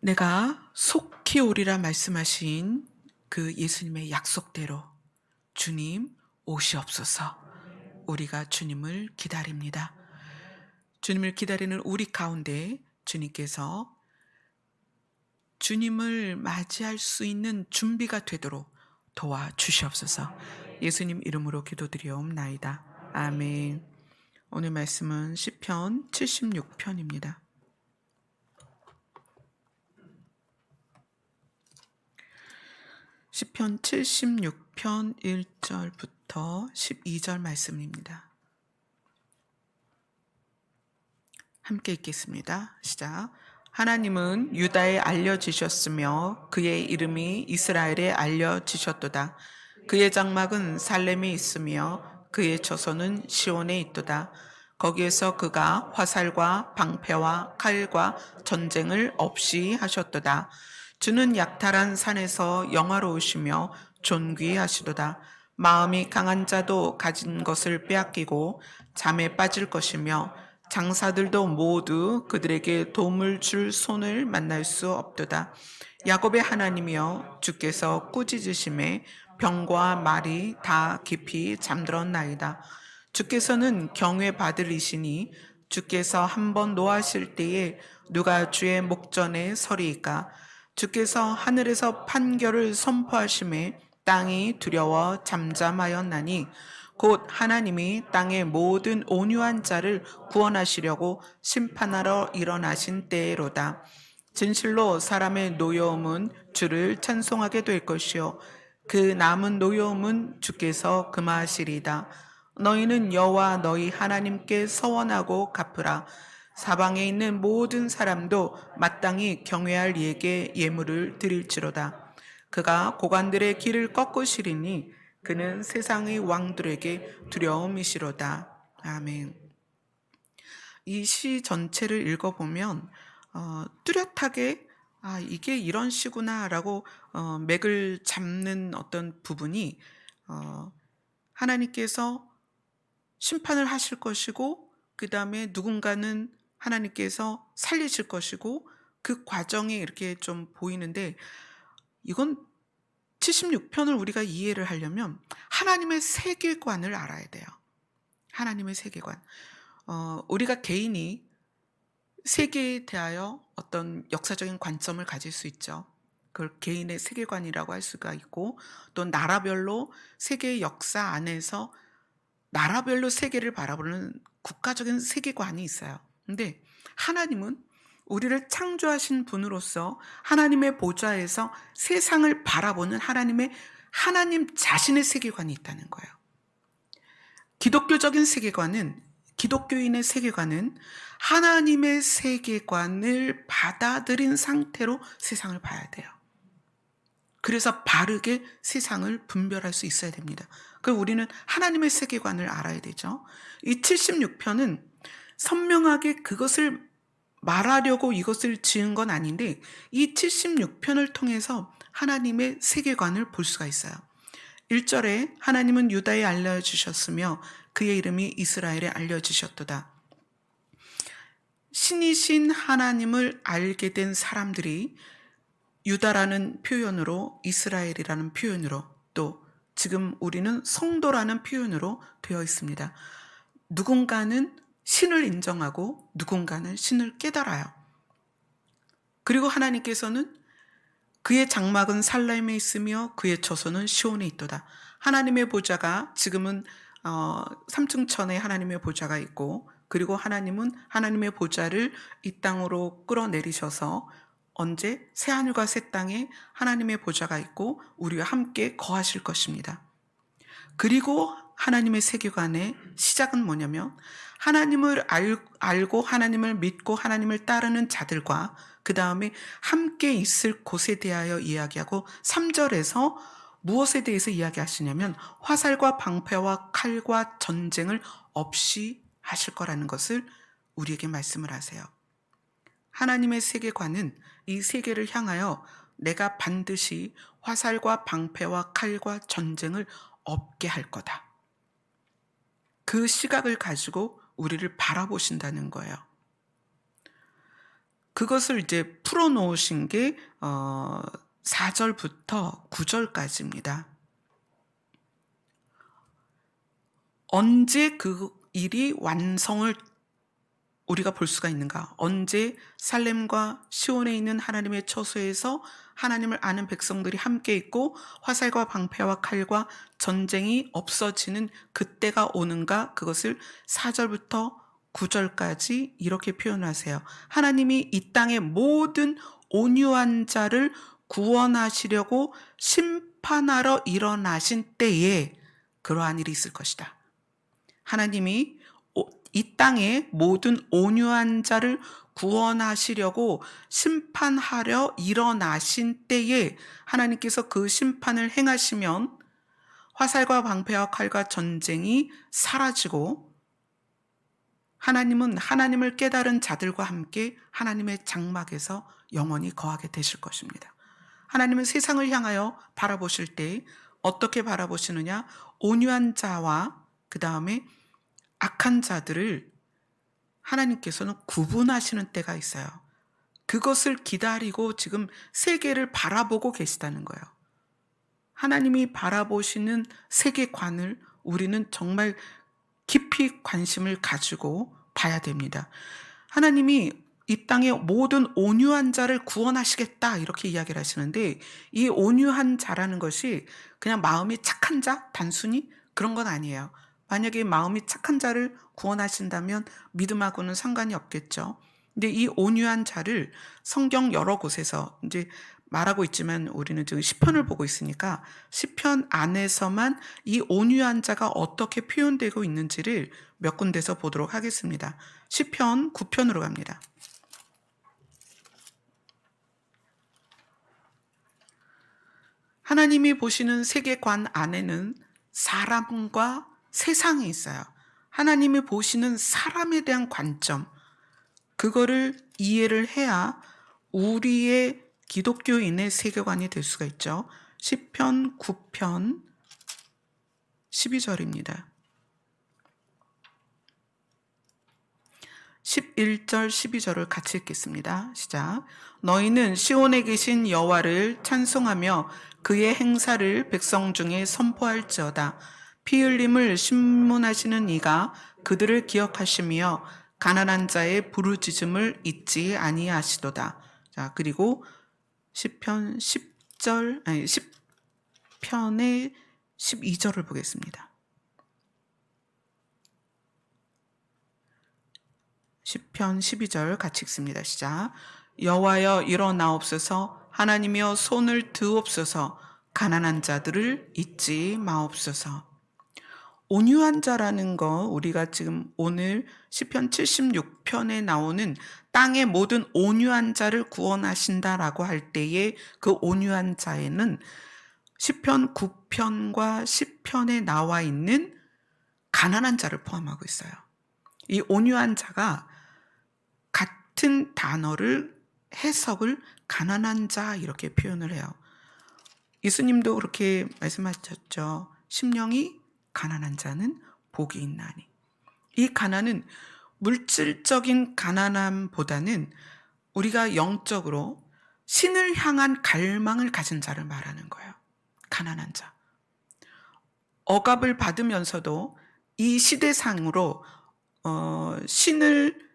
내가 속히 오리라 말씀하신 그 예수님의 약속대로 주님 오시옵소서. 우리가 주님을 기다립니다. 주님을 기다리는 우리 가운데 주님께서 주님을 맞이할 수 있는 준비가 되도록 도와주시옵소서. 예수님 이름으로 기도드리옵나이다. 아멘. 오늘 말씀은 시편 76편입니다. 시편 76편 1절부터 12절 말씀입니다. 함께 읽겠습니다. 시작. 하나님은 유다에 알려지셨으며 그의 이름이 이스라엘에 알려지셨도다. 그의 장막은 살렘에 있으며 그의 처소는 시온에 있도다. 거기에서 그가 화살과 방패와 칼과 전쟁을 없이 하셨도다. 주는 약탈한 산에서 영화로우시며 존귀하시도다. 마음이 강한 자도 가진 것을 빼앗기고 잠에 빠질 것이며 장사들도 모두 그들에게 도움을 줄 손을 만날 수 없도다. 야곱의 하나님이여 주께서 꾸짖으심에 병과 말이 다 깊이 잠들었나이다. 주께서는 경외 받으리시니 주께서 한번 노하실 때에 누가 주의 목전에 서리이까. 주께서 하늘에서 판결을 선포하심에 땅이 두려워 잠잠하였나니 곧 하나님이 땅의 모든 온유한 자를 구원하시려고 심판하러 일어나신 때로다. 진실로 사람의 노여움은 주를 찬송하게 될 것이요 그 남은 노여움은 주께서 금하시리다. 너희는 여호와 너희 하나님께 서원하고 갚으라. 사방에 있는 모든 사람도 마땅히 경외할 이에게 예물을 드릴지로다. 그가 고관들의 길을 꺾으시리니 그는 세상의 왕들에게 두려움이시로다. 아멘. 이 시 전체를 읽어보면 뚜렷하게 이게 이런 시구나라고 맥을 잡는 어떤 부분이 하나님께서 심판을 하실 것이고 그 다음에 누군가는 하나님께서 살리실 것이고 그 과정이 이렇게 좀 보이는데 이건 76편을 우리가 이해를 하려면 하나님의 세계관을 알아야 돼요. 하나님의 세계관. 우리가 개인이 세계에 대하여 어떤 역사적인 관점을 가질 수 있죠. 그걸 개인의 세계관이라고 할 수가 있고 또 나라별로 세계의 역사 안에서 나라별로 세계를 바라보는 국가적인 세계관이 있어요. 근데 하나님은 우리를 창조하신 분으로서 하나님의 보좌에서 세상을 바라보는 하나님 자신의 세계관이 있다는 거예요. 기독교적인 세계관은 기독교인의 세계관은 하나님의 세계관을 받아들인 상태로 세상을 봐야 돼요. 그래서 바르게 세상을 분별할 수 있어야 됩니다. 그럼 우리는 하나님의 세계관을 알아야 되죠. 이 76편은 선명하게 그것을 말하려고 이것을 지은 건 아닌데 이 76편을 통해서 하나님의 세계관을 볼 수가 있어요. 1절에 하나님은 유다에 알려주셨으며 그의 이름이 이스라엘에 알려주셨도다. 신이신 하나님을 알게 된 사람들이 유다라는 표현으로 이스라엘이라는 표현으로 또 지금 우리는 성도라는 표현으로 되어 있습니다. 누군가는 신을 인정하고 누군가는 신을 깨달아요. 그리고 하나님께서는 그의 장막은 살렘에 있으며 그의 처소는 시온에 있도다. 하나님의 보좌가 지금은 3층천에 하나님의 보좌가 있고 그리고 하나님은 하나님의 보좌를 이 땅으로 끌어내리셔서 언제 새하늘과 새 땅에 하나님의 보좌가 있고 우리와 함께 거하실 것입니다. 그리고 하나님의 세계관의 시작은 뭐냐면 하나님을 알고 하나님을 믿고 하나님을 따르는 자들과 그 다음에 함께 있을 곳에 대하여 이야기하고 3절에서 무엇에 대해서 이야기하시냐면 화살과 방패와 칼과 전쟁을 없이 하실 거라는 것을 우리에게 말씀을 하세요. 하나님의 세계관은 이 세계를 향하여 내가 반드시 화살과 방패와 칼과 전쟁을 없게 할 거다. 그 시각을 가지고 우리를 바라보신다는 거예요. 그것을 이제 풀어놓으신 게 4절부터 9절까지입니다. 언제 그 일이 완성을 우리가 볼 수가 있는가? 언제 살렘과 시온에 있는 하나님의 처소에서 하나님을 아는 백성들이 함께 있고 화살과 방패와 칼과 전쟁이 없어지는 그때가 오는가? 그것을 4절부터 9절까지 이렇게 표현하세요. 하나님이 이 땅의 모든 온유한 자를 구원하시려고 심판하러 일어나신 때에 그러한 일이 있을 것이다. 하나님이 이 땅의 모든 온유한 자를 구원하시려고 심판하려 일어나신 때에 하나님께서 그 심판을 행하시면 화살과 방패와 칼과 전쟁이 사라지고 하나님은 하나님을 깨달은 자들과 함께 하나님의 장막에서 영원히 거하게 되실 것입니다. 하나님은 세상을 향하여 바라보실 때 어떻게 바라보시느냐? 온유한 자와 그 다음에 악한 자들을 하나님께서는 구분하시는 때가 있어요. 그것을 기다리고 지금 세계를 바라보고 계시다는 거예요. 하나님이 바라보시는 세계관을 우리는 정말 깊이 관심을 가지고 봐야 됩니다. 하나님이 이 땅의 모든 온유한 자를 구원하시겠다 이렇게 이야기를 하시는데 이 온유한 자라는 것이 그냥 마음이 착한 자, 단순히 그런 건 아니에요. 만약에 마음이 착한 자를 구원하신다면 믿음하고는 상관이 없겠죠. 근데 이 온유한 자를 성경 여러 곳에서 이제 말하고 있지만 우리는 지금 시편을 보고 있으니까 시편 안에서만 이 온유한 자가 어떻게 표현되고 있는지를 몇 군데서 보도록 하겠습니다. 시편 9편으로 갑니다. 하나님이 보시는 세계관 안에는 사람과 세상이 있어요. 하나님이 보시는 사람에 대한 관점, 그거를 이해를 해야 우리의 기독교인의 세계관이 될 수가 있죠. 시편 9편 12절입니다. 11절 12절을 같이 읽겠습니다. 시작. 너희는 시온에 계신 여호와를 찬송하며 그의 행사를 백성 중에 선포할지어다. 피 흘림을 신문하시는 이가 그들을 기억하시며 가난한 자의 부르짖음을 잊지 아니하시도다. 자, 그리고 시편 10편의 12절을 보겠습니다. 시편 12절 같이 읽습니다. 시작. 여호와여 일어나옵소서, 하나님이여 손을 드옵소서, 가난한 자들을 잊지 마옵소서. 온유한 자라는 거 우리가 지금 오늘 시편 76편에 나오는 땅의 모든 온유한 자를 구원하신다라고 할 때에 그 온유한 자에는 시편 9편과 10편에 나와 있는 가난한 자를 포함하고 있어요. 이 온유한 자가 같은 단어를 해석을 가난한 자 이렇게 표현을 해요. 예수님도 그렇게 말씀하셨죠. 심령이 가난한 자는 복이 있나니. 이 가난은 물질적인 가난함보다는 우리가 영적으로 신을 향한 갈망을 가진 자를 말하는 거예요. 가난한 자. 억압을 받으면서도 이 시대상으로 신을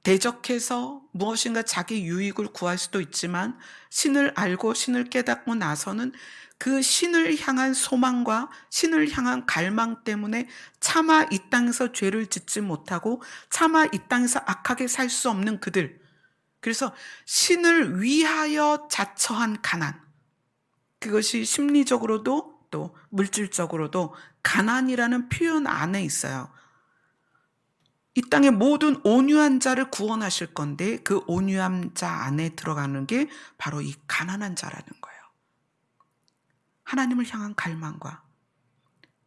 대적해서 무엇인가 자기 유익을 구할 수도 있지만 신을 알고 신을 깨닫고 나서는 그 신을 향한 소망과 신을 향한 갈망 때문에 차마 이 땅에서 죄를 짓지 못하고 차마 이 땅에서 악하게 살 수 없는 그들. 그래서 신을 위하여 자처한 가난. 그것이 심리적으로도 또 물질적으로도 가난이라는 표현 안에 있어요. 이 땅의 모든 온유한 자를 구원하실 건데 그 온유한 자 안에 들어가는 게 바로 이 가난한 자라는 거예요. 하나님을 향한 갈망과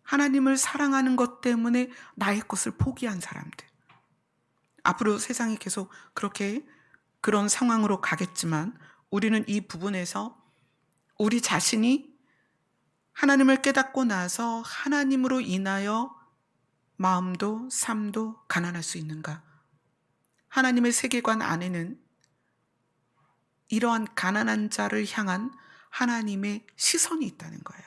하나님을 사랑하는 것 때문에 나의 것을 포기한 사람들. 앞으로 세상이 계속 그렇게 그런 상황으로 가겠지만 우리는 이 부분에서 우리 자신이 하나님을 깨닫고 나서 하나님으로 인하여 마음도 삶도 가난할 수 있는가? 하나님의 세계관 안에는 이러한 가난한 자를 향한 하나님의 시선이 있다는 거예요.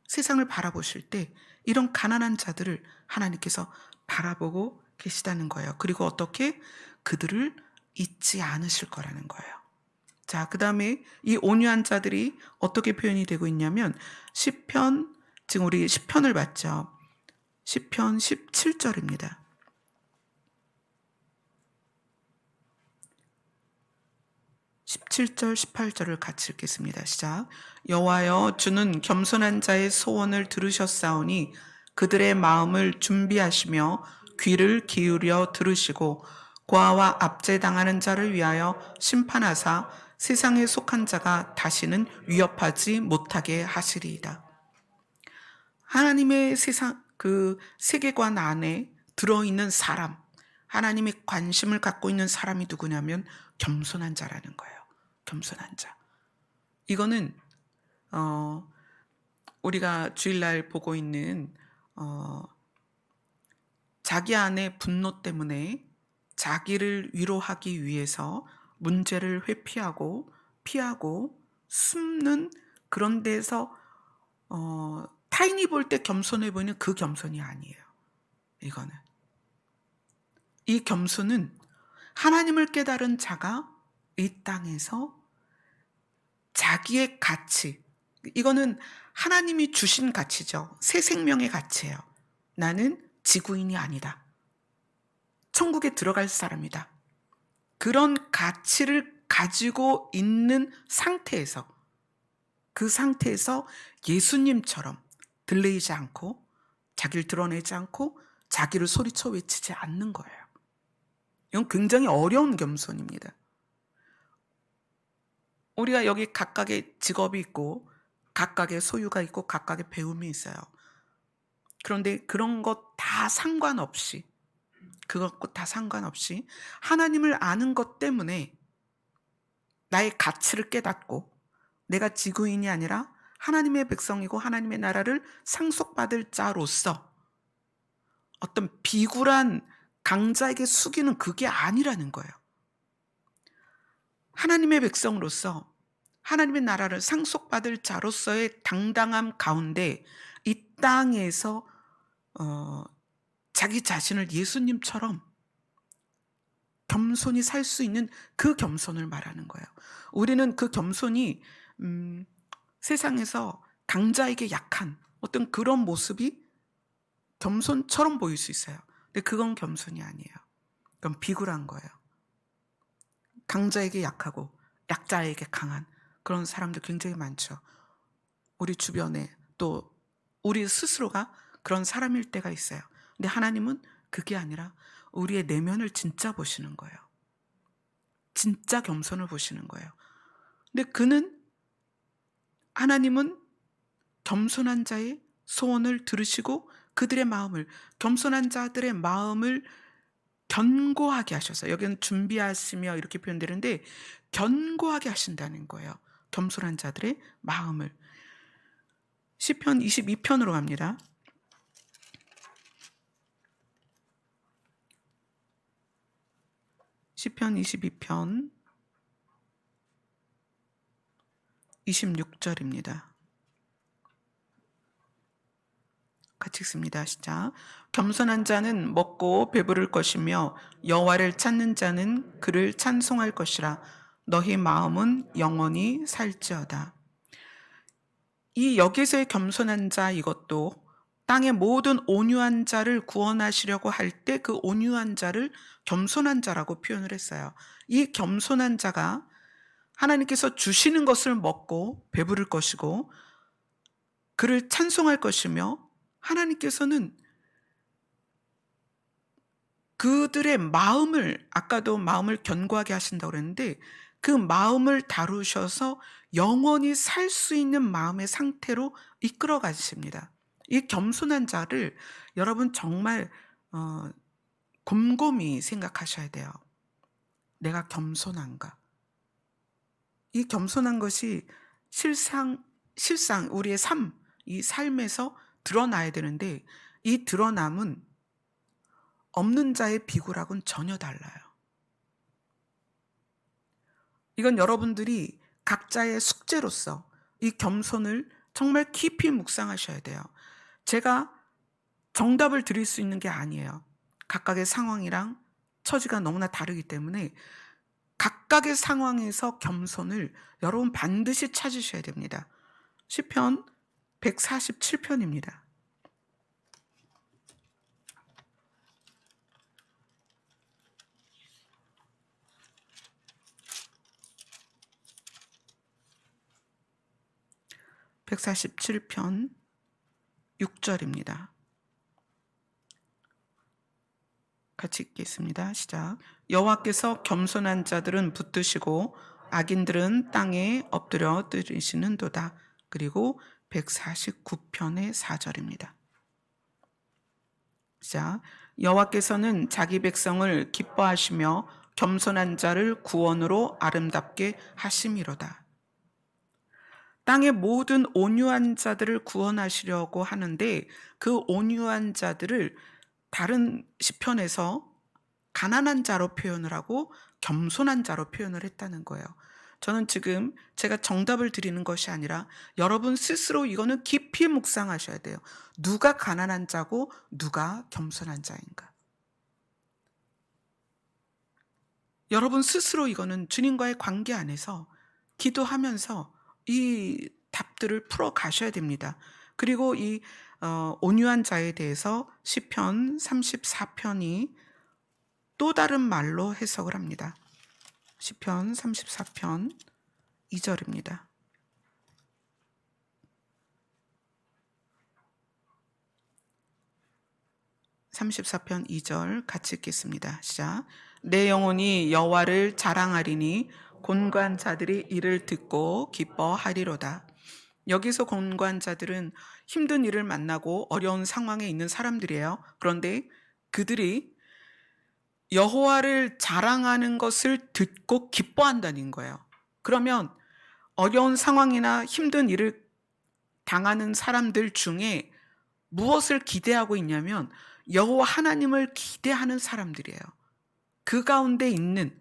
세상을 바라보실 때 이런 가난한 자들을 하나님께서 바라보고 계시다는 거예요. 그리고 어떻게 그들을 잊지 않으실 거라는 거예요. 자, 그다음에 이 온유한 자들이 어떻게 표현이 되고 있냐면 시편, 지금 우리 시편을 봤죠. 시편 17절입니다. 17절, 18절을 같이 읽겠습니다. 시작. 여호와여, 주는 겸손한 자의 소원을 들으셨사오니 그들의 마음을 준비하시며 귀를 기울여 들으시고 고아와 압제당하는 자를 위하여 심판하사 세상에 속한 자가 다시는 위협하지 못하게 하시리이다. 하나님의 세상 그 세계관 안에 들어있는 사람, 하나님의 관심을 갖고 있는 사람이 누구냐면 겸손한 자라는 거예요. 겸손한 자. 이거는 우리가 주일날 보고 있는 자기 안의 분노 때문에 자기를 위로하기 위해서 문제를 회피하고 피하고 숨는 그런 데서 타인이 볼 때 겸손해 보이는 그 겸손이 아니에요. 이거는 이 겸손은 하나님을 깨달은 자가 이 땅에서 자기의 가치, 이거는 하나님이 주신 가치죠. 새 생명의 가치예요. 나는 지구인이 아니다. 천국에 들어갈 사람이다. 그런 가치를 가지고 있는 상태에서, 그 상태에서 예수님처럼 들리지 않고 자기를 드러내지 않고 자기를 소리쳐 외치지 않는 거예요. 이건 굉장히 어려운 겸손입니다. 우리가 여기 각각의 직업이 있고 각각의 소유가 있고 각각의 배움이 있어요. 그런데 그런 것 다 상관없이, 그것 다 상관없이 하나님을 아는 것 때문에 나의 가치를 깨닫고 내가 지구인이 아니라 하나님의 백성이고 하나님의 나라를 상속받을 자로서 어떤 비굴한 강자에게 숙이는 그게 아니라는 거예요. 하나님의 백성으로서 하나님의 나라를 상속받을 자로서의 당당함 가운데 이 땅에서 자기 자신을 예수님처럼 겸손히 살 수 있는 그 겸손을 말하는 거예요. 우리는 그 겸손이 세상에서 강자에게 약한 어떤 그런 모습이 겸손처럼 보일 수 있어요. 근데 그건 겸손이 아니에요. 그건 비굴한 거예요. 강자에게 약하고 약자에게 강한 그런 사람들 굉장히 많죠. 우리 주변에 또 우리 스스로가 그런 사람일 때가 있어요. 근데 하나님은 그게 아니라 우리의 내면을 진짜 보시는 거예요. 진짜 겸손을 보시는 거예요. 근데 하나님은 겸손한 자의 소원을 들으시고 그들의 마음을, 겸손한 자들의 마음을 견고하게 하셔서, 여기는 준비하시며 이렇게 표현되는데 견고하게 하신다는 거예요. 겸손한 자들의 마음을. 시편 22편으로 갑니다. 시편 22편 26절입니다. 같이 읽습니다. 시작. 겸손한 자는 먹고 배부를 것이며 여호와를 찾는 자는 그를 찬송할 것이라. 너희 마음은 영원히 살지어다. 이 여기서의 겸손한 자, 이것도 땅의 모든 온유한 자를 구원하시려고 할 때 그 온유한 자를 겸손한 자라고 표현을 했어요. 이 겸손한 자가 하나님께서 주시는 것을 먹고 배부를 것이고 그를 찬송할 것이며, 하나님께서는 그들의 마음을, 아까도 마음을 견고하게 하신다고 그랬는데 그 마음을 다루셔서 영원히 살 수 있는 마음의 상태로 이끌어 가십니다. 이 겸손한 자를 여러분 정말 곰곰이 생각하셔야 돼요. 내가 겸손한가? 이 겸손한 것이 실상 우리의 이 삶에서 드러나야 되는데 이 드러남은 없는 자의 비굴하고는 전혀 달라요. 이건 여러분들이 각자의 숙제로서 이 겸손을 정말 깊이 묵상하셔야 돼요. 제가 정답을 드릴 수 있는 게 아니에요. 각각의 상황이랑 처지가 너무나 다르기 때문에 각각의 상황에서 겸손을 여러분 반드시 찾으셔야 됩니다. 시편 147편입니다. 147편 6절입니다. 같이 읽겠습니다. 시작. 여호와께서 겸손한 자들은 붙드시고 악인들은 땅에 엎드려 뜨리시는도다. 그리고 149편의 4절입니다. 시작. 여호와께서는 자기 백성을 기뻐하시며 겸손한 자를 구원으로 아름답게 하심이로다. 땅의 모든 온유한 자들을 구원하시려고 하는데 그 온유한 자들을 다른 시편에서 가난한 자로 표현을 하고 겸손한 자로 표현을 했다는 거예요. 저는 지금 제가 정답을 드리는 것이 아니라 여러분 스스로 이거는 깊이 묵상하셔야 돼요. 누가 가난한 자고 누가 겸손한 자인가. 여러분 스스로 이거는 주님과의 관계 안에서 기도하면서 이 답들을 풀어 가셔야 됩니다. 그리고 이 온유한 자에 대해서 시편 34편이 또 다른 말로 해석을 합니다. 시편 34편 2절입니다. (34편) 2절 같이 읽겠습니다. 시작. 내 영혼이 여호와를 자랑하리니 곤고한 자들이 이를 듣고 기뻐하리로다. 여기서 곤고한 자들은 힘든 일을 만나고 어려운 상황에 있는 사람들이에요. 그런데 그들이 여호와를 자랑하는 것을 듣고 기뻐한다는 거예요. 그러면 어려운 상황이나 힘든 일을 당하는 사람들 중에 무엇을 기대하고 있냐면 여호와 하나님을 기대하는 사람들이에요. 그 가운데 있는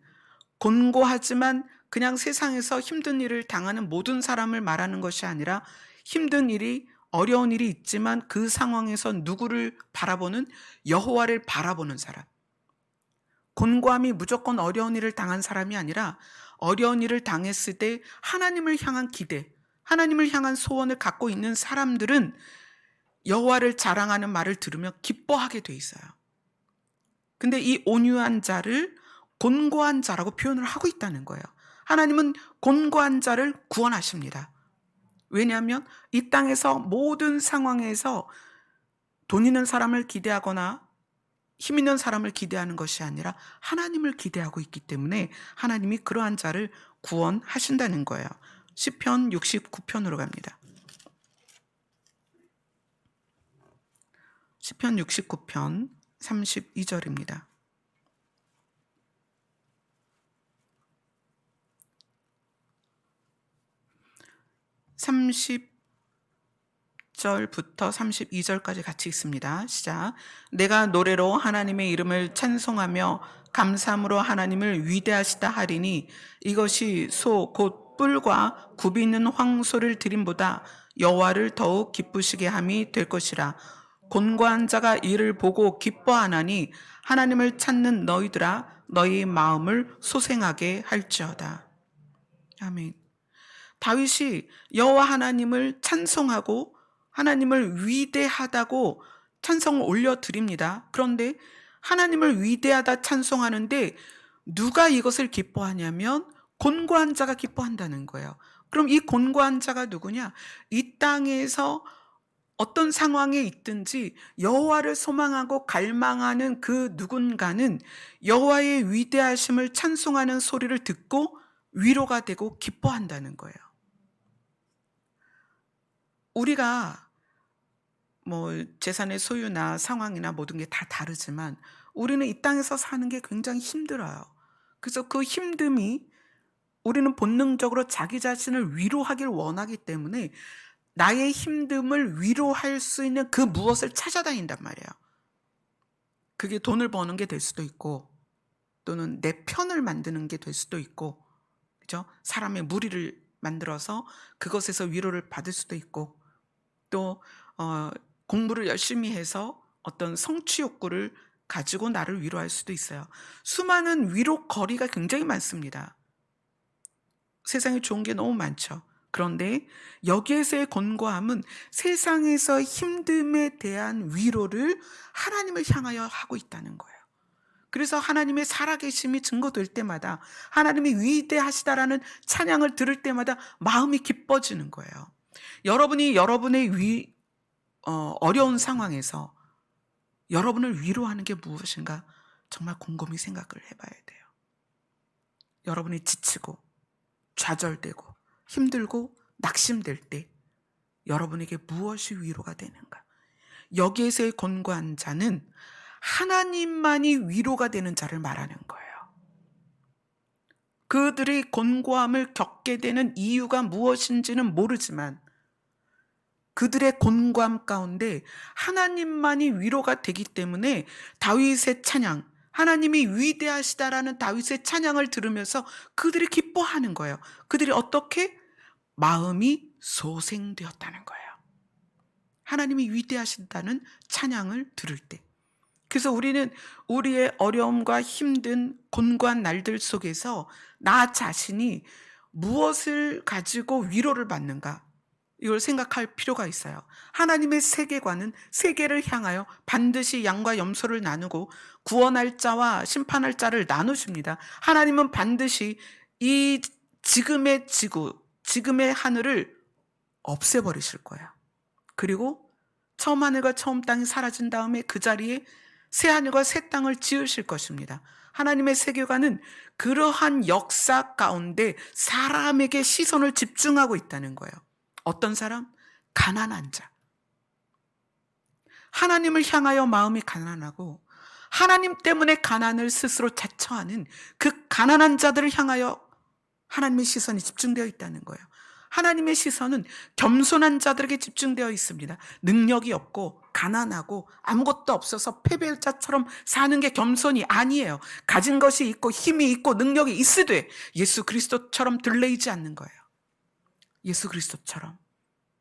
곤고하지만 그냥 세상에서 힘든 일을 당하는 모든 사람을 말하는 것이 아니라 힘든 일이 어려운 일이 있지만 그 상황에서 누구를 바라보는 여호와를 바라보는 사람. 곤고함이 무조건 어려운 일을 당한 사람이 아니라 어려운 일을 당했을 때 하나님을 향한 기대, 하나님을 향한 소원을 갖고 있는 사람들은 여호와를 자랑하는 말을 들으며 기뻐하게 돼 있어요. 근데 이 온유한 자를 곤고한 자라고 표현을 하고 있다는 거예요. 하나님은 곤고한 자를 구원하십니다. 왜냐하면 이 땅에서 모든 상황에서 돈 있는 사람을 기대하거나 힘 있는 사람을 기대하는 것이 아니라 하나님을 기대하고 있기 때문에 하나님이 그러한 자를 구원하신다는 거예요. 시편 69편으로 갑니다. 시편 69편 32절입니다. (30절부터) (32절까지) 같이 읽습니다. 시작. 내가 노래로 하나님의 이름을 찬송하며 감사함으로 하나님을 위대하시다 하리니 이것이 소 곧 뿔과 굽이 있는 황소를 드림보다 여호와를 더욱 기쁘시게 함이 될 것이라. 곤고한 자가 이를 보고 기뻐하나니 하나님을 찾는 너희들아 너희 마음을 소생하게 할지어다. 아멘. 다윗이 여호와 하나님을 찬송하고 하나님을 위대하다고 찬송을 올려드립니다. 그런데 하나님을 위대하다 찬송하는데 누가 이것을 기뻐하냐면 곤고한 자가 기뻐한다는 거예요. 그럼 이 곤고한 자가 누구냐? 이 땅에서 어떤 상황에 있든지 여호와를 소망하고 갈망하는 그 누군가는 여호와의 위대하심을 찬송하는 소리를 듣고 위로가 되고 기뻐한다는 거예요. 우리가 재산의 소유나 상황이나 모든 게 다 다르지만 우리는 이 땅에서 사는 게 굉장히 힘들어요. 그래서 그 힘듦이 우리는 본능적으로 자기 자신을 위로하길 원하기 때문에 나의 힘듦을 위로할 수 있는 그 무엇을 찾아다닌단 말이에요. 그게 돈을 버는 게 될 수도 있고 또는 내 편을 만드는 게 될 수도 있고, 그죠? 사람의 무리를 만들어서 그것에서 위로를 받을 수도 있고, 또 공부를 열심히 해서 어떤 성취 욕구를 가지고 나를 위로할 수도 있어요. 수많은 위로 거리가 굉장히 많습니다. 세상에 좋은 게 너무 많죠. 그런데 여기에서의 곤고함은 세상에서 힘듦에 대한 위로를 하나님을 향하여 하고 있다는 거예요. 그래서 하나님의 살아계심이 증거될 때마다, 하나님이 위대하시다라는 찬양을 들을 때마다 마음이 기뻐지는 거예요. 여러분이 여러분의 어려운 상황에서 여러분을 위로하는 게 무엇인가 정말 곰곰이 생각을 해봐야 돼요. 여러분이 지치고 좌절되고 힘들고 낙심될 때 여러분에게 무엇이 위로가 되는가? 여기에서의 곤고한 자는 하나님만이 위로가 되는 자를 말하는 거예요. 그들이 곤고함을 겪게 되는 이유가 무엇인지는 모르지만 그들의 곤고함 가운데 하나님만이 위로가 되기 때문에 다윗의 찬양, 하나님이 위대하시다라는 다윗의 찬양을 들으면서 그들이 기뻐하는 거예요. 그들이 어떻게? 마음이 소생되었다는 거예요. 하나님이 위대하신다는 찬양을 들을 때. 그래서 우리는 우리의 어려움과 힘든 곤고한 날들 속에서 나 자신이 무엇을 가지고 위로를 받는가? 이걸 생각할 필요가 있어요. 하나님의 세계관은 세계를 향하여 반드시 양과 염소를 나누고 구원할 자와 심판할 자를 나누십니다. 하나님은 반드시 이 지금의 지구, 지금의 하늘을 없애버리실 거예요. 그리고 처음 하늘과 처음 땅이 사라진 다음에 그 자리에 새 하늘과 새 땅을 지으실 것입니다. 하나님의 세계관은 그러한 역사 가운데 사람에게 시선을 집중하고 있다는 거예요. 어떤 사람? 가난한 자. 하나님을 향하여 마음이 가난하고 하나님 때문에 가난을 스스로 자처하는 그 가난한 자들을 향하여 하나님의 시선이 집중되어 있다는 거예요. 하나님의 시선은 겸손한 자들에게 집중되어 있습니다. 능력이 없고 가난하고 아무것도 없어서 패배자처럼 사는 게 겸손이 아니에요. 가진 것이 있고 힘이 있고 능력이 있으되 예수 그리스도처럼 들레이지 않는 거예요. 예수 그리스도처럼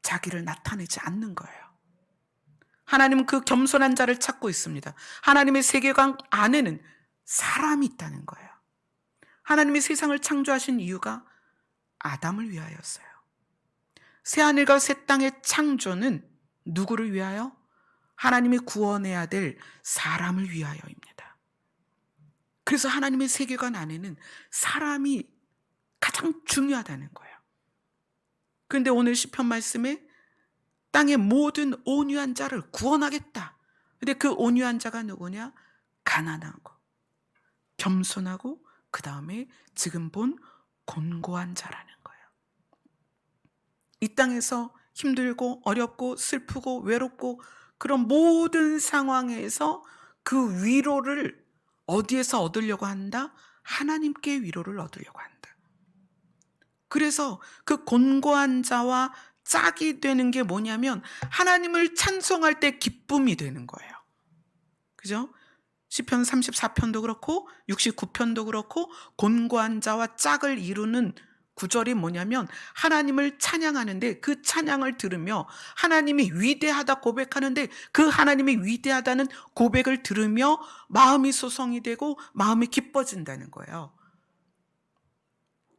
자기를 나타내지 않는 거예요. 하나님은 그 겸손한 자를 찾고 있습니다. 하나님의 세계관 안에는 사람이 있다는 거예요. 하나님이 세상을 창조하신 이유가 아담을 위하여였어요. 새하늘과 새 땅의 창조는 누구를 위하여? 하나님이 구원해야 될 사람을 위하여입니다. 그래서 하나님의 세계관 안에는 사람이 가장 중요하다는 거예요. 그런데 오늘 시편 말씀에 땅의 모든 온유한 자를 구원하겠다. 근데 그 온유한 자가 누구냐? 가난하고 겸손하고 그 다음에 지금 본 곤고한 자라는 거예요. 이 땅에서 힘들고 어렵고 슬프고 외롭고 그런 모든 상황에서 그 위로를 어디에서 얻으려고 한다? 하나님께 위로를 얻으려고 한다. 그래서 그 곤고한 자와 짝이 되는 게 뭐냐면 하나님을 찬송할 때 기쁨이 되는 거예요. 그죠? 시편 34편도 그렇고 69편도 그렇고 곤고한 자와 짝을 이루는 구절이 뭐냐면 하나님을 찬양하는데 그 찬양을 들으며 하나님이 위대하다 고백하는데 그 하나님이 위대하다는 고백을 들으며 마음이 소성이 되고 마음이 기뻐진다는 거예요.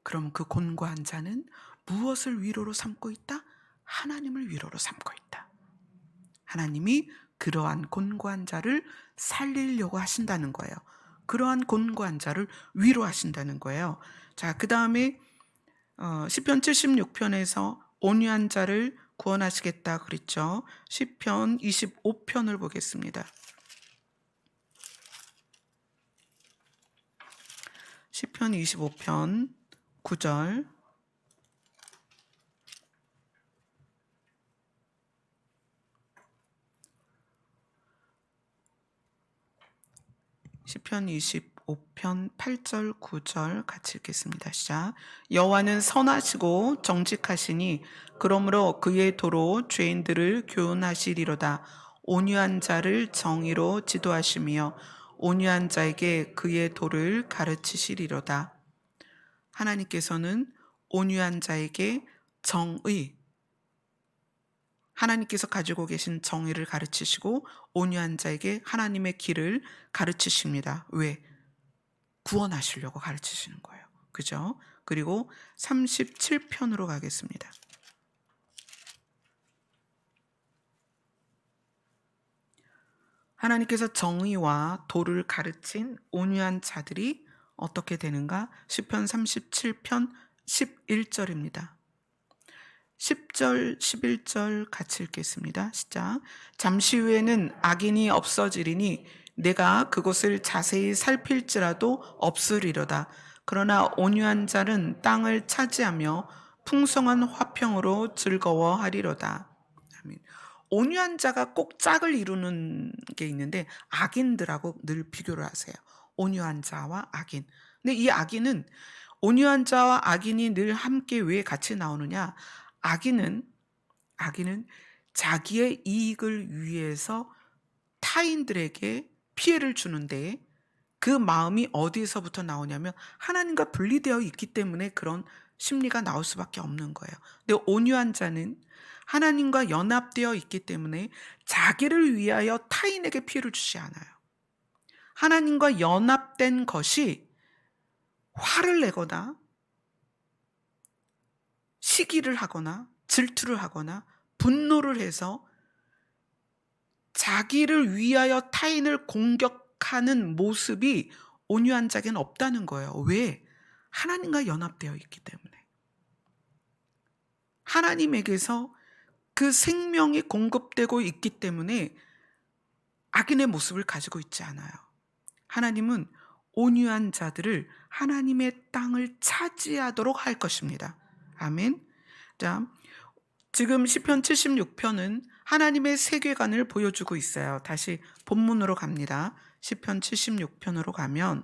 그럼 그 곤고한 자는 무엇을 위로로 삼고 있다? 하나님을 위로로 삼고 있다. 하나님이 그러한 곤고한 자를 살리려고 하신다는 거예요. 그러한 곤고한 자를 위로하신다는 거예요. 자, 그 다음에 시편 76편에서 온유한 자를 구원하시겠다 그랬죠. 시편 25편을 보겠습니다. 시편 25편 9절 시편 25편 8절 9절 같이 읽겠습니다. 시작. 여호와는 선하시고 정직하시니 그러므로 그의 도로 죄인들을 교훈하시리로다. 온유한 자를 정의로 지도하시며 온유한 자에게 그의 도를 가르치시리로다. 하나님께서는 온유한 자에게 정의, 하나님께서 가지고 계신 정의를 가르치시고 온유한 자에게 하나님의 길을 가르치십니다. 왜? 구원하시려고 가르치시는 거예요. 그죠? 그리고 37편으로 가겠습니다. 하나님께서 정의와 도를 가르친 온유한 자들이 어떻게 되는가? 시편 37편 11절입니다. 10절, 11절 같이 읽겠습니다. 시작. 잠시 후에는 악인이 없어지리니 내가 그곳을 자세히 살필지라도 없으리로다. 그러나 온유한 자는 땅을 차지하며 풍성한 화평으로 즐거워하리로다. 아멘. 온유한 자가 꼭 짝을 이루는 게 있는데 악인들하고 늘 비교를 하세요. 온유한 자와 악인. 근데 이 악인은 온유한 자와 악인이 늘 함께 왜 같이 나오느냐? 악인은 자기의 이익을 위해서 타인들에게 피해를 주는데 그 마음이 어디서부터 나오냐면 하나님과 분리되어 있기 때문에 그런 심리가 나올 수밖에 없는 거예요. 근데 온유한 자는 하나님과 연합되어 있기 때문에 자기를 위하여 타인에게 피해를 주지 않아요. 하나님과 연합된 것이 화를 내거나 시기를 하거나 질투를 하거나 분노를 해서 자기를 위하여 타인을 공격하는 모습이 온유한 자에게는 없다는 거예요. 왜? 하나님과 연합되어 있기 때문에. 하나님에게서 그 생명이 공급되고 있기 때문에 악인의 모습을 가지고 있지 않아요. 하나님은 온유한 자들을 하나님의 땅을 차지하도록 할 것입니다. 아멘. 자, 지금 시편 76편은 하나님의 세계관을 보여주고 있어요. 다시 본문으로 갑니다. 시편 76편으로 가면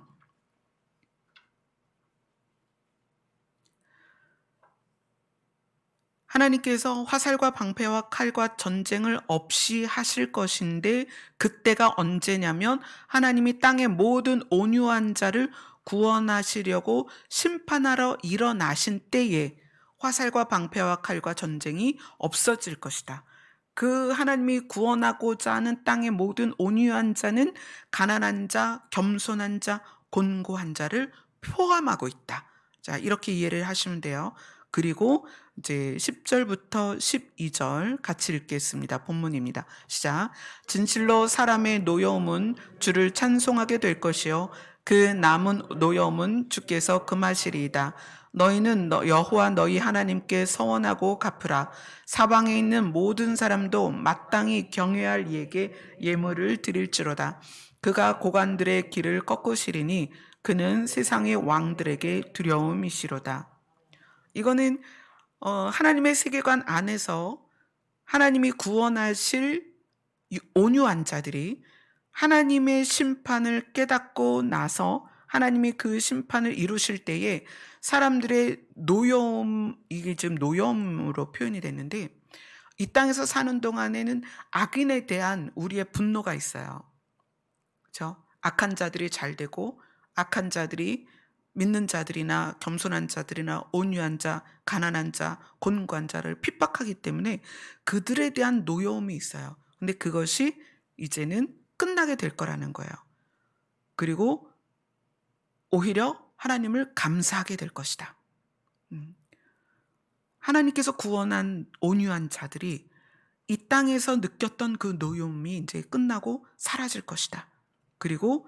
하나님께서 화살과 방패와 칼과 전쟁을 없이 하실 것인데 그때가 언제냐면 하나님이 땅의 모든 온유한 자를 구원하시려고 심판하러 일어나신 때에 화살과 방패와 칼과 전쟁이 없어질 것이다. 그 하나님이 구원하고자 하는 땅의 모든 온유한 자는 가난한 자, 겸손한 자, 곤고한 자를 포함하고 있다. 자, 이렇게 이해를 하시면 돼요. 그리고 이제 10절부터 12절 같이 읽겠습니다. 본문입니다. 시작. 진실로 사람의 노여움은 주를 찬송하게 될 것이요 그 남은 노여움은 주께서 금하시리이다. 너희는 여호와 너희 하나님께 서원하고 갚으라. 사방에 있는 모든 사람도 마땅히 경외할 이에게 예물을 드릴지로다. 그가 고관들의 길을 꺾으시리니 그는 세상의 왕들에게 두려움이시로다. 이거는 하나님의 세계관 안에서 하나님이 구원하실 온유한 자들이 하나님의 심판을 깨닫고 나서 하나님이 그 심판을 이루실 때에 사람들의 노여움, 이게 지금 노여움으로 표현이 됐는데 이 땅에서 사는 동안에는 악인에 대한 우리의 분노가 있어요. 그렇죠? 악한 자들이 잘 되고 악한 자들이 믿는 자들이나 겸손한 자들이나 온유한 자, 가난한 자, 곤고한 자를 핍박하기 때문에 그들에 대한 노여움이 있어요. 근데 그것이 이제는 끝나게 될 거라는 거예요. 그리고 오히려 하나님을 감사하게 될 것이다. 하나님께서 구원한 온유한 자들이 이 땅에서 느꼈던 그 노여움이 이제 끝나고 사라질 것이다. 그리고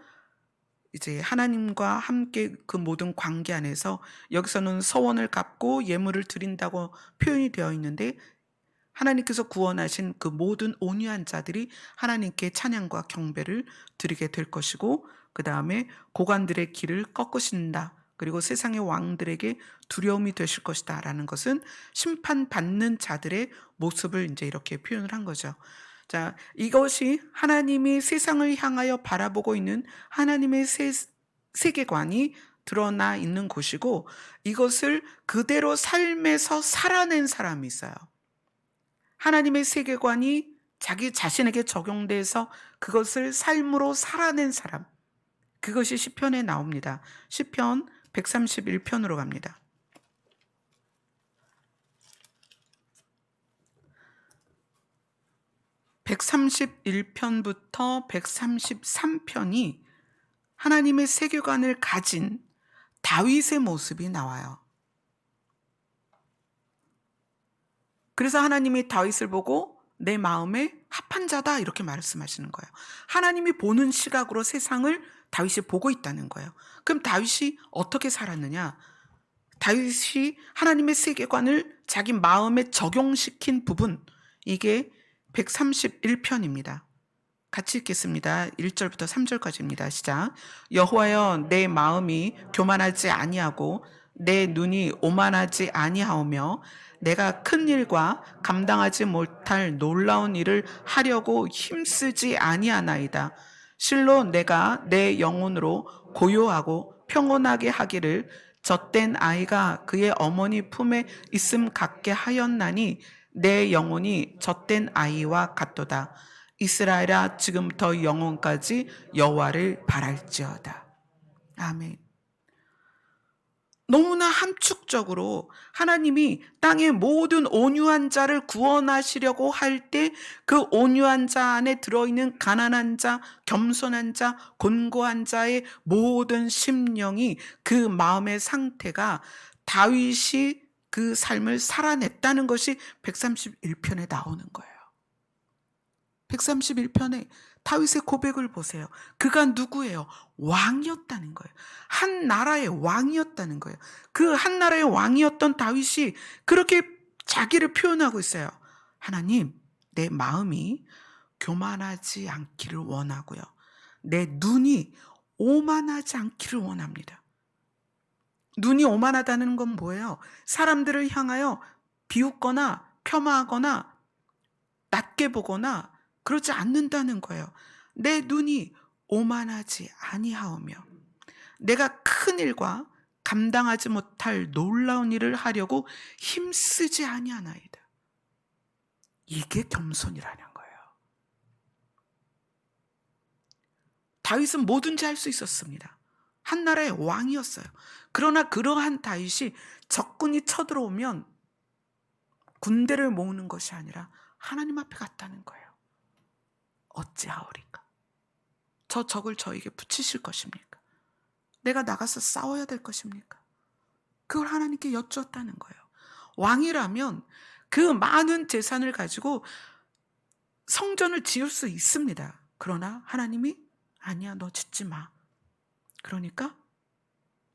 이제 하나님과 함께 그 모든 관계 안에서 여기서는 서원을 갚고 예물을 드린다고 표현이 되어 있는데 하나님께서 구원하신 그 모든 온유한 자들이 하나님께 찬양과 경배를 드리게 될 것이고 그 다음에 고관들의 길을 꺾으신다. 그리고 세상의 왕들에게 두려움이 되실 것이다 라는 것은 심판받는 자들의 모습을 이제 이렇게 표현을 한 거죠. 자, 이것이 하나님이 세상을 향하여 바라보고 있는 하나님의 세계관이 드러나 있는 곳이고 이것을 그대로 삶에서 살아낸 사람이 있어요. 하나님의 세계관이 자기 자신에게 적용돼서 그것을 삶으로 살아낸 사람. 그것이 시편에 나옵니다. 시편 131편으로 갑니다. 131편부터 133편이 하나님의 세계관을 가진 다윗의 모습이 나와요. 그래서 하나님이 다윗을 보고 내 마음에 합한 자다 이렇게 말씀하시는 거예요. 하나님이 보는 시각으로 세상을 다윗이 보고 있다는 거예요. 그럼 다윗이 어떻게 살았느냐? 다윗이 하나님의 세계관을 자기 마음에 적용시킨 부분, 이게 131편입니다. 같이 읽겠습니다. 1절부터 3절까지입니다. 시작. 여호와여, 내 마음이 교만하지 아니하고 내 눈이 오만하지 아니하오며 내가 큰 일과 감당하지 못할 놀라운 일을 하려고 힘쓰지 아니하나이다. 실로 내가 내 영혼으로 고요하고 평온하게 하기를 젖된 아이가 그의 어머니 품에 있음 같게 하였나니 내 영혼이 젖된 아이와 같도다. 이스라엘아, 지금부터 영원까지 여호와를 바랄지어다. 아멘. 너무나 함축적으로 하나님이 땅의 모든 온유한 자를 구원하시려고 할 때 그 온유한 자 안에 들어있는 가난한 자, 겸손한 자, 곤고한 자의 모든 심령이, 그 마음의 상태가 다윗이 그 삶을 살아냈다는 것이 131편에 나오는 거예요. 131편에 다윗의 고백을 보세요. 그가 누구예요? 왕이었다는 거예요. 한 나라의 왕이었다는 거예요. 그 한 나라의 왕이었던 다윗이 그렇게 자기를 표현하고 있어요. 하나님, 내 마음이 교만하지 않기를 원하고요. 내 눈이 오만하지 않기를 원합니다. 눈이 오만하다는 건 뭐예요? 사람들을 향하여 비웃거나 폄하하거나 낮게 보거나 그러지 않는다는 거예요. 내 눈이 오만하지 아니하오며 내가 큰 일과 감당하지 못할 놀라운 일을 하려고 힘쓰지 아니하나이다. 이게 겸손이라는 거예요. 다윗은 뭐든지 할 수 있었습니다. 한 나라의 왕이었어요. 그러나 그러한 다윗이 적군이 쳐들어오면 군대를 모으는 것이 아니라 하나님 앞에 갔다는 거예요. 어찌하오리까? 저 적을 저에게 붙이실 것입니까? 내가 나가서 싸워야 될 것입니까? 그걸 하나님께 여쭈었다는 거예요. 왕이라면 그 많은 재산을 가지고 성전을 지을 수 있습니다. 그러나 하나님이 아니야, 너 짓지 마. 그러니까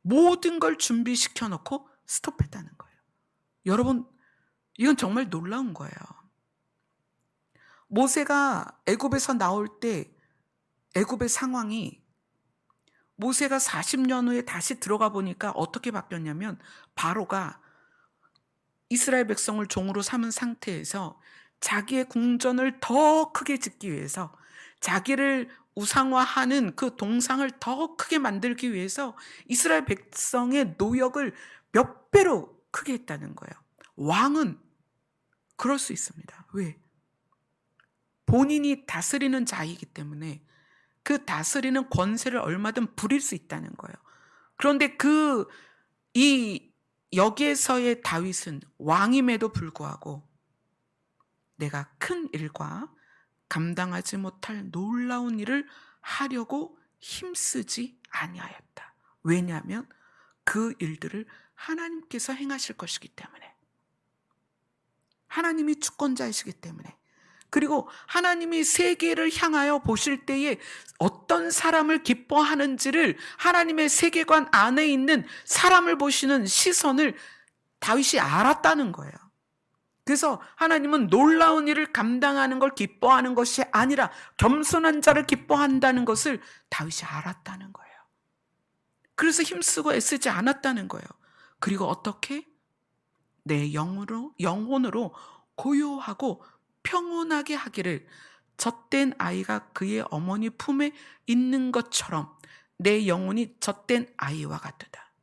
모든 걸 준비시켜 놓고 스톱했다는 거예요. 여러분, 이건 정말 놀라운 거예요. 모세가 애굽에서 나올 때 애굽의 상황이, 모세가 40년 후에 다시 들어가 보니까 어떻게 바뀌었냐면, 바로가 이스라엘 백성을 종으로 삼은 상태에서 자기의 궁전을 더 크게 짓기 위해서, 자기를 우상화하는 그 동상을 더 크게 만들기 위해서 이스라엘 백성의 노역을 몇 배로 크게 했다는 거예요. 왕은 그럴 수 있습니다. 왜? 본인이 다스리는 자이기 때문에 그 다스리는 권세를 얼마든 부릴 수 있다는 거예요. 그런데 여기에서의 다윗은 왕임에도 불구하고 내가 큰 일과 감당하지 못할 놀라운 일을 하려고 힘쓰지 아니하였다. 왜냐하면 그 일들을 하나님께서 행하실 것이기 때문에, 하나님이 주권자이시기 때문에, 그리고 하나님이 세계를 향하여 보실 때에 어떤 사람을 기뻐하는지를, 하나님의 세계관 안에 있는 사람을 보시는 시선을 다윗이 알았다는 거예요. 그래서 하나님은 놀라운 일을 감당하는 걸 기뻐하는 것이 아니라 겸손한 자를 기뻐한다는 것을 다윗이 알았다는 거예요. 그래서 힘쓰고 애쓰지 않았다는 거예요. 그리고 어떻게? 내 영혼으로 고요하고 평온하게 하기를 젖된 아이가 그의 어머니 품에 있는 것처럼 내 영혼이 젖된 아이와 같도다.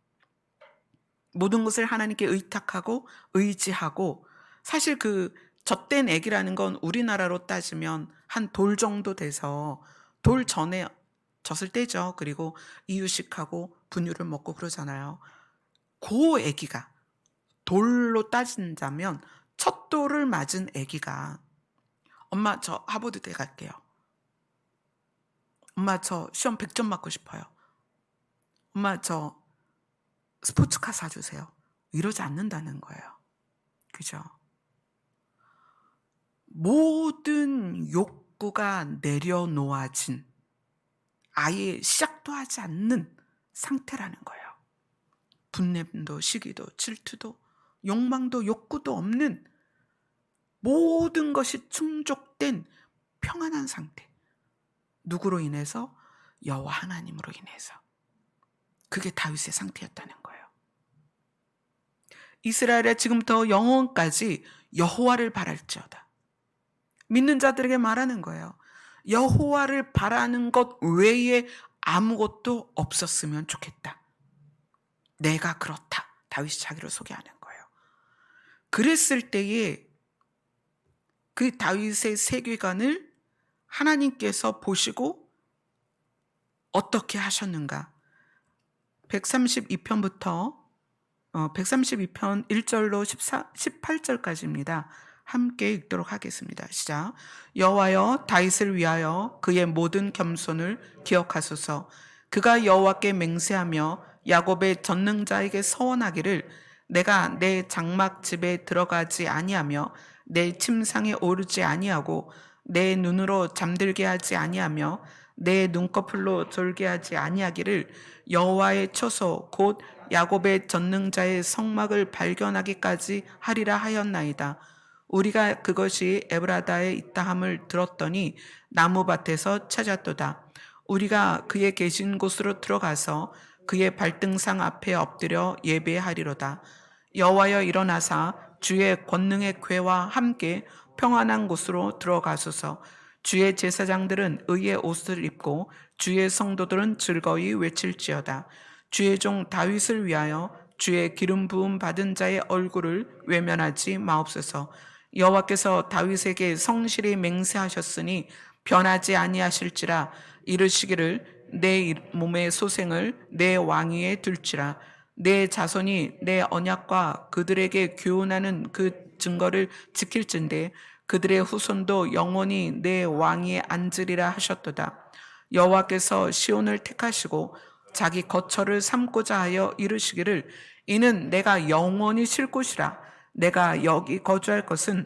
모든 것을 하나님께 의탁하고 의지하고, 사실 그 젖된 애기라는 건 우리나라로 따지면 한 돌 정도 돼서 돌 전에 젖을 떼죠. 그리고 이유식하고 분유를 먹고 그러잖아요. 그 아기가 돌로 따진다면 첫 돌을 맞은 아기가 엄마 저 하버드대 갈게요. 엄마 저 시험 100점 맞고 싶어요. 엄마 저 스포츠카 사주세요. 이러지 않는다는 거예요. 그죠? 모든 욕구가 내려놓아진 아예 시작도 하지 않는 상태라는 거예요. 분냄도 시기도 질투도 욕망도 욕구도 없는 모든 것이 충족된 평안한 상태. 누구로 인해서? 여호와 하나님으로 인해서. 그게 다윗의 상태였다는 거예요. 이스라엘에 지금부터 영원까지 여호와를 바랄지어다. 믿는 자들에게 말하는 거예요. 여호와를 바라는 것 외에 아무것도 없었으면 좋겠다. 내가 그렇다. 다윗이 자기를 소개하는 거예요. 그랬을 때에 그 다윗의 세계관을 하나님께서 보시고 어떻게 하셨는가? 132편부터 132편 1절로 18절까지입니다. 함께 읽도록 하겠습니다. 시작. 여호와여 다윗을 위하여 그의 모든 겸손을 기억하소서. 그가 여호와께 맹세하며 야곱의 전능자에게 서원하기를 내가 내 장막 집에 들어가지 아니하며 내 침상에 오르지 아니하고 내 눈으로 잠들게 하지 아니하며 내 눈꺼풀로 졸게 하지 아니하기를 여호와의 처소 곧 야곱의 전능자의 성막을 발견하기까지 하리라 하였나이다. 우리가 그것이 에브라다에 있다함을 들었더니 나무밭에서 찾았도다. 우리가 그의 계신 곳으로 들어가서 그의 발등상 앞에 엎드려 예배하리로다. 여호와여 일어나사 주의 권능의 궤와 함께 평안한 곳으로 들어가소서. 주의 제사장들은 의의 옷을 입고 주의 성도들은 즐거이 외칠지어다. 주의 종 다윗을 위하여 주의 기름 부음 받은 자의 얼굴을 외면하지 마옵소서. 여호와께서 다윗에게 성실히 맹세하셨으니 변하지 아니하실지라. 이르시기를 내 몸의 소생을 내 왕위에 둘지라. 내 자손이 내 언약과 그들에게 교훈하는 그 증거를 지킬진대 그들의 후손도 영원히 내 왕위에 앉으리라 하셨도다. 여호와께서 시온을 택하시고 자기 거처를 삼고자 하여 이르시기를 이는 내가 영원히 쉴 곳이라. 내가 여기 거주할 것은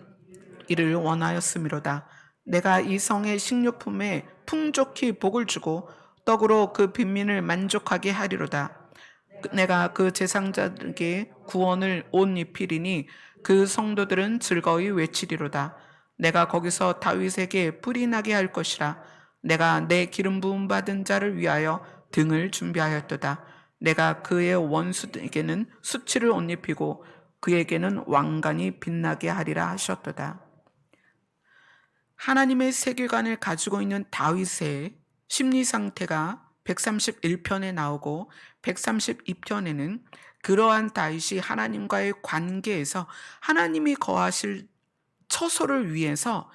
이를 원하였음이로다. 내가 이 성의 식료품에 풍족히 복을 주고 떡으로 그 빈민을 만족하게 하리로다. 내가 그 제사장들에게 구원을 옷 입히리니 그 성도들은 즐거이 외치리로다. 내가 거기서 다윗에게 뿔이 나게 할 것이라. 내가 내 기름 부음 받은 자를 위하여 등을 준비하였도다. 내가 그의 원수에게는 수치를 옷 입히고 그에게는 왕관이 빛나게 하리라 하셨도다. 하나님의 세계관을 가지고 있는 다윗의 심리 상태가 131편에 나오고 132편에는 그러한 다윗이 하나님과의 관계에서 하나님이 거하실 처소를 위해서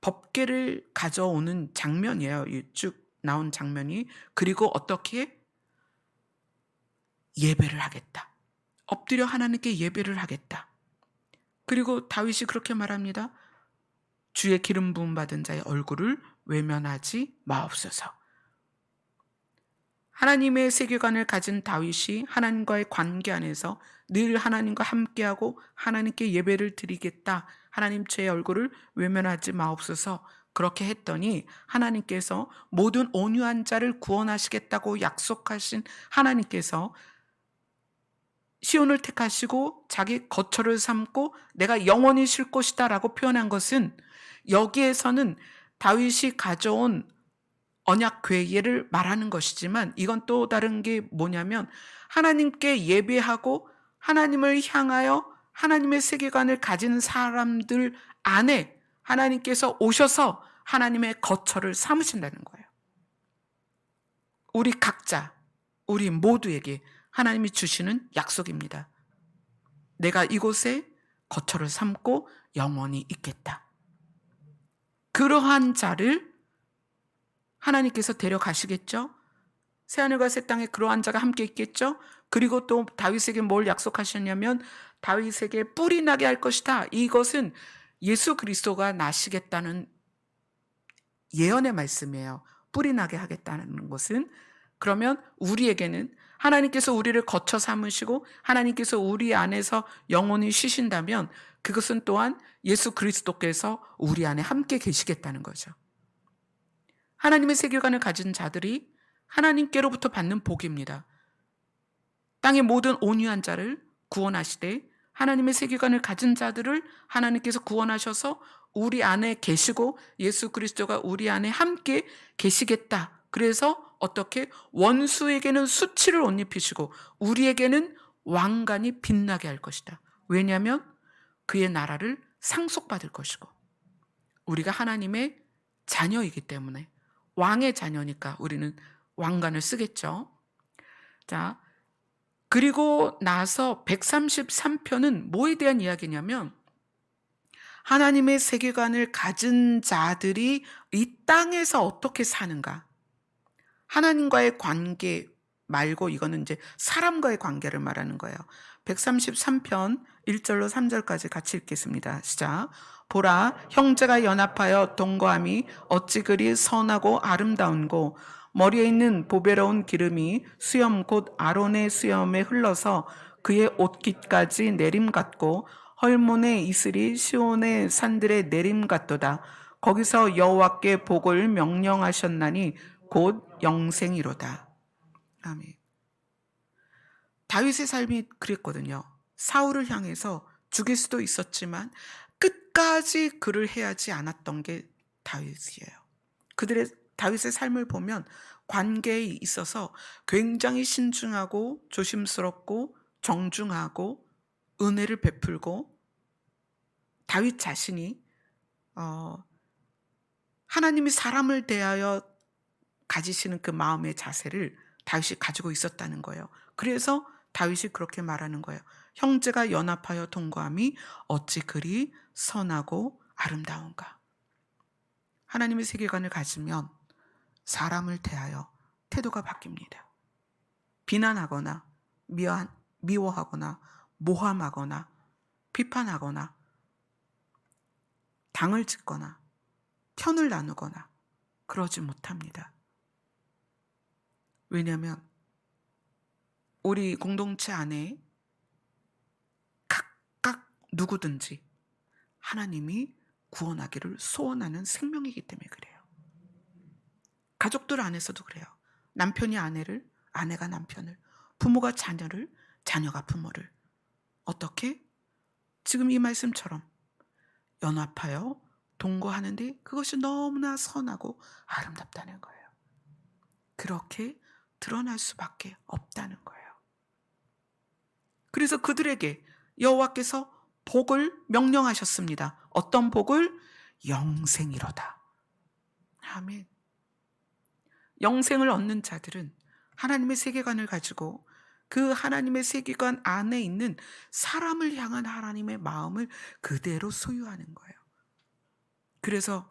법궤를 가져오는 장면이에요. 쭉 나온 장면이. 그리고 어떻게 예배를 하겠다. 엎드려 하나님께 예배를 하겠다. 그리고 다윗이 그렇게 말합니다. 주의 기름 부음 받은 자의 얼굴을 외면하지 마옵소서. 하나님의 세계관을 가진 다윗이 하나님과의 관계 안에서 늘 하나님과 함께하고 하나님께 예배를 드리겠다. 하나님 제 얼굴을 외면하지 마옵소서. 그렇게 했더니 하나님께서 모든 온유한 자를 구원하시겠다고 약속하신 하나님께서 시온을 택하시고 자기 거처를 삼고 내가 영원히 쉴 곳이다 라고 표현한 것은 여기에서는 다윗이 가져온 언약궤를 말하는 것이지만 이건 또 다른 게 뭐냐면 하나님께 예배하고 하나님을 향하여 하나님의 세계관을 가진 사람들 안에 하나님께서 오셔서 하나님의 거처를 삼으신다는 거예요. 우리 각자, 우리 모두에게 하나님이 주시는 약속입니다. 내가 이곳에 거처를 삼고 영원히 있겠다. 그러한 자를 하나님께서 데려가시겠죠? 새하늘과 새 땅에 그러한 자가 함께 있겠죠. 그리고 또 다윗에게 뭘 약속하셨냐면 다윗에게 뿔이 나게 할 것이다. 이것은 예수 그리스도가 나시겠다는 예언의 말씀이에요. 뿔이 나게 하겠다는 것은. 그러면 우리에게는 하나님께서 우리를 거처 삼으시고 하나님께서 우리 안에서 영원히 쉬신다면 그것은 또한 예수 그리스도께서 우리 안에 함께 계시겠다는 거죠. 하나님의 세계관을 가진 자들이 하나님께로부터 받는 복입니다. 땅의 모든 온유한 자를 구원하시되 하나님의 세계관을 가진 자들을 하나님께서 구원하셔서 우리 안에 계시고 예수 그리스도가 우리 안에 함께 계시겠다. 그래서 어떻게 원수에게는 수치를 옷 입히시고 우리에게는 왕관이 빛나게 할 것이다. 왜냐하면 그의 나라를 상속받을 것이고 우리가 하나님의 자녀이기 때문에 왕의 자녀니까 우리는 왕관을 쓰겠죠. 자, 그리고 나서 133편은 뭐에 대한 이야기냐면 하나님의 세계관을 가진 자들이 이 땅에서 어떻게 사는가. 하나님과의 관계 말고 이거는 이제 사람과의 관계를 말하는 거예요. 133편 1절로 3절까지 같이 읽겠습니다. 시작. 보라, 형제가 연합하여 동거함이 어찌 그리 선하고 아름다운고 머리에 있는 보배로운 기름이 수염 곧 아론의 수염에 흘러서 그의 옷깃까지 내림 같고 헐몬의 이슬이 시온의 산들의 내림 같도다. 거기서 여호와께 복을 명령하셨나니 곧 영생이로다. 아멘. 다윗의 삶이 그랬거든요. 사울을 향해서 죽일 수도 있었지만 끝까지 그를 해하지 않았던 게 다윗이에요. 다윗의 삶을 보면 관계에 있어서 굉장히 신중하고 조심스럽고 정중하고 은혜를 베풀고 다윗 자신이 하나님이 사람을 대하여 가지시는 그 마음의 자세를 다윗이 가지고 있었다는 거예요. 그래서 다윗이 그렇게 말하는 거예요. 형제가 연합하여 동거함이 어찌 그리 선하고 아름다운가. 하나님의 세계관을 가지면 사람을 대하여 태도가 바뀝니다. 비난하거나 미워하거나 모함하거나 비판하거나 당을 짓거나 편을 나누거나 그러지 못합니다. 왜냐하면 우리 공동체 안에 각각 누구든지 하나님이 구원하기를 소원하는 생명이기 때문에 그래요. 가족들 안에서도 그래요. 남편이 아내를, 아내가 남편을, 부모가 자녀를, 자녀가 부모를 어떻게? 지금 이 말씀처럼 연합하여 동거하는데 그것이 너무나 선하고 아름답다는 거예요. 그렇게 드러날 수밖에 없다는 거예요. 그래서 그들에게 여호와께서 복을 명령하셨습니다. 어떤 복을? 영생이로다. 아멘. 영생을 얻는 자들은 하나님의 세계관을 가지고 그 하나님의 세계관 안에 있는 사람을 향한 하나님의 마음을 그대로 소유하는 거예요. 그래서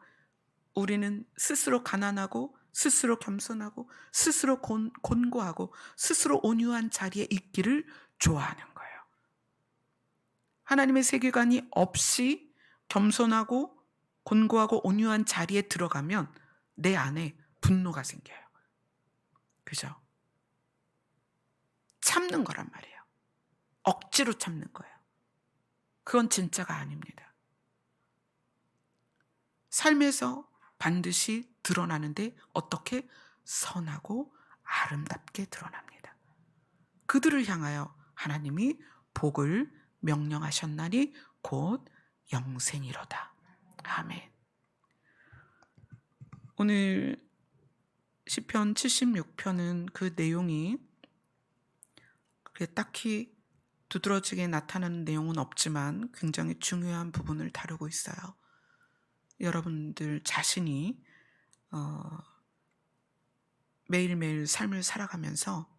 우리는 스스로 가난하고 스스로 겸손하고 스스로 곤고하고 스스로 온유한 자리에 있기를 좋아하는 거예요. 하나님의 세계관이 없이 겸손하고 곤고하고 온유한 자리에 들어가면 내 안에 분노가 생겨요. 그죠? 참는 거란 말이에요. 억지로 참는 거예요. 그건 진짜가 아닙니다. 삶에서 반드시 드러나는데 어떻게? 선하고 아름답게 드러납니다. 그들을 향하여 하나님이 복을 명령하셨나니 곧 영생이로다. 아멘. 오늘 시편 76편은 그 내용이 딱히 두드러지게 나타나는 내용은 없지만 굉장히 중요한 부분을 다루고 있어요. 여러분들 자신이 매일매일 삶을 살아가면서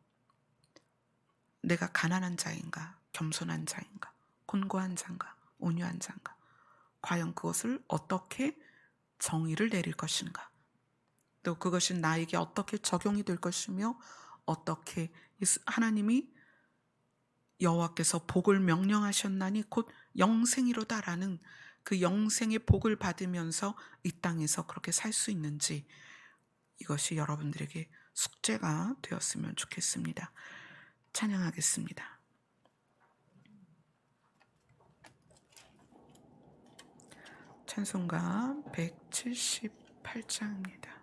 내가 가난한 자인가, 겸손한 자인가, 곤고한 자인가, 온유한 자인가, 과연 그것을 어떻게 정의를 내릴 것인가, 또 그것이 나에게 어떻게 적용이 될 것이며 어떻게 하나님이 여호와께서 복을 명령하셨나니 곧 영생이로다라는 그 영생의 복을 받으면서 이 땅에서 그렇게 살 수 있는지, 이것이 여러분들에게 숙제가 되었으면 좋겠습니다. 찬양하겠습니다. 찬송가 178장입니다.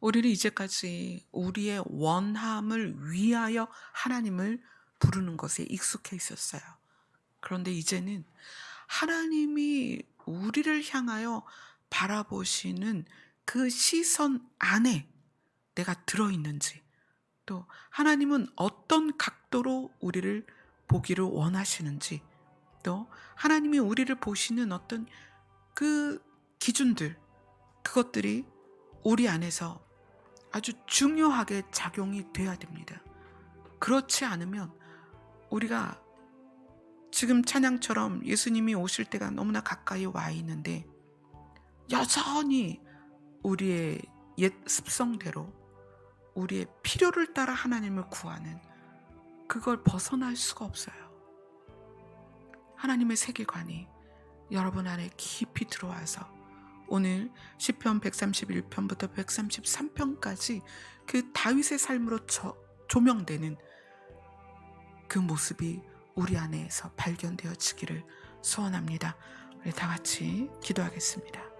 우리는 이제까지 우리의 원함을 위하여 하나님을 부르는 것에 익숙해 있었어요. 그런데 이제는 하나님이 우리를 향하여 바라보시는 그 시선 안에 내가 들어있는지, 또 하나님은 어떤 각도로 우리를 보기를 원하시는지, 또 하나님이 우리를 보시는 어떤 그 기준들, 그것들이 우리 안에서 아주 중요하게 작용이 돼야 됩니다. 그렇지 않으면 우리가 지금 찬양처럼 예수님이 오실 때가 너무나 가까이 와 있는데 여전히 우리의 옛 습성대로 우리의 필요를 따라 하나님을 구하는, 그걸 벗어날 수가 없어요. 하나님의 세계관이 여러분 안에 깊이 들어와서 오늘 시편 131편부터 133편까지 그 다윗의 삶으로 조명되는 그 모습이 우리 안에서 발견되어지기를 소원합니다. 우리 다 같이 기도하겠습니다.